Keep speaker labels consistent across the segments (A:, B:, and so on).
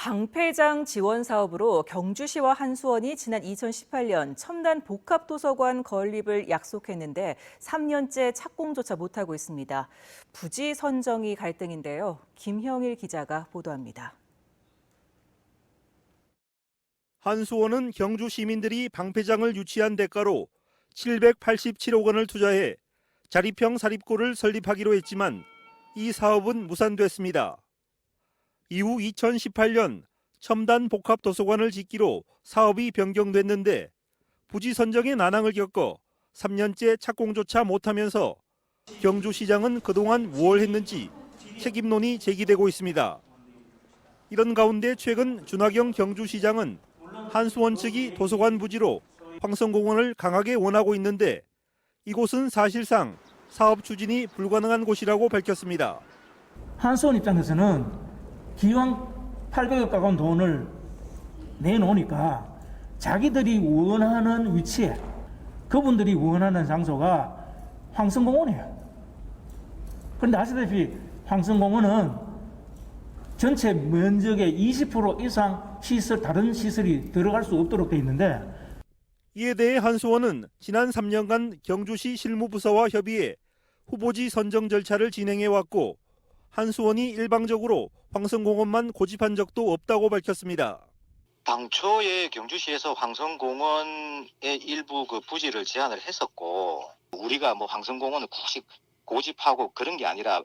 A: 방패장 지원 사업으로 경주시와 한수원이 지난 2018년 첨단 복합도서관 건립을 약속했는데 3년째 착공조차 못하고 있습니다. 부지 선정이 갈등인데요. 김형일 기자가 보도합니다.
B: 한수원은 경주 시민들이 방패장을 유치한 대가로 787억 원을 투자해 자립형 사립고를 설립하기로 했지만 이 사업은 무산됐습니다. 이후 2018년 첨단 복합 도서관을 짓기로 사업이 변경됐는데 부지 선정에 난항을 겪어 3년째 착공조차 못하면서 경주시장은 그동안 뭘 했는지 책임론이 제기되고 있습니다. 이런 가운데 최근 준하경 경주시장은 한수원 측이 도서관 부지로 황성공원을 강하게 원하고 있는데 이곳은 사실상 사업 추진이 불가능한 곳이라고 밝혔습니다.
C: 한수원 입장에서는 기왕 800억 가까운 돈을 내놓으니까 자기들이 원하는 위치에 그분들이 원하는 장소가 황성공원이에요. 그런데 아시다시피 황성공원은 전체 면적의 20% 이상 다른 시설이 들어갈 수 없도록 돼 있는데
B: 이에 대해 한수원은 지난 3년간 경주시 실무부서와 협의해 후보지 선정 절차를 진행해왔고 한수원이 일방적으로 황성공원만 고집한 적도 없다고 밝혔습니다.
D: 당초에 경주시에서 황성공원의 일부 그 부지를 제안을 했었고 우리가 뭐 황성공원을 굳이 고집하고 그런 게 아니라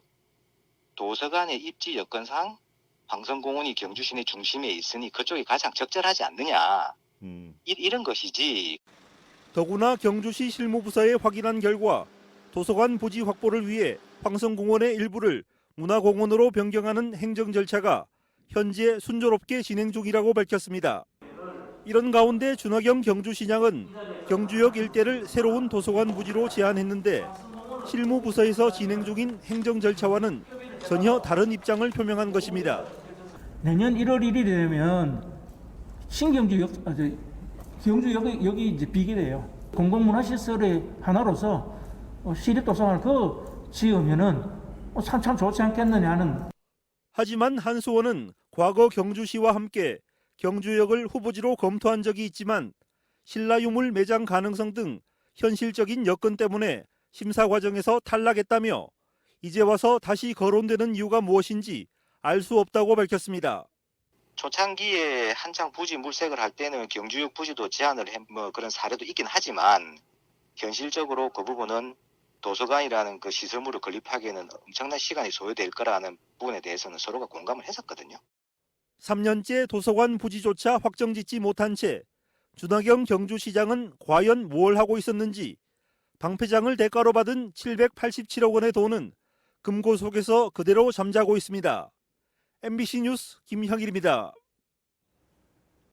D: 도서관의 입지 여건상 황성공원이 경주시 내 중심에 있으니 그쪽이 가장 적절하지 않느냐 이런 것이지.
B: 더구나 경주시 실무부서에 확인한 결과 도서관 부지 확보를 위해 황성공원의 일부를 문화공원으로 변경하는 행정 절차가 현재 순조롭게 진행 중이라고 밝혔습니다. 이런 가운데 준하경 경주시장은 경주역 일대를 새로운 도서관 부지로 제안했는데 실무부서에서 진행 중인 행정 절차와는 전혀 다른 입장을 표명한 것입니다.
C: 내년 1월 1일이 되면 경주역이 이제 비기돼요. 공공문화시설의 하나로서 시립도서관을 지으면은 참 좋지 않겠느냐는.
B: 하지만 한수원은 과거 경주시와 함께 경주역을 후보지로 검토한 적이 있지만 신라유물 매장 가능성 등 현실적인 여건 때문에 심사 과정에서 탈락했다며 이제 와서 다시 거론되는 이유가 무엇인지 알 수 없다고 밝혔습니다.
D: 초창기에 한창 부지 물색을 할 때는 경주역 부지도 제안을 그런 사례도 있긴 하지만 현실적으로 그 부분은 도서관이라는 그 시설물을 건립하기에는 엄청난 시간이 소요될 거라는 부분에 대해서는 서로가 공감을 했었거든요.
B: 3년째 도서관 부지조차 확정짓지 못한 채 준하경 경주시장은 과연 뭘 하고 있었는지 방패장을 대가로 받은 787억 원의 돈은 금고 속에서 그대로 잠자고 있습니다. MBC 뉴스 김형일입니다.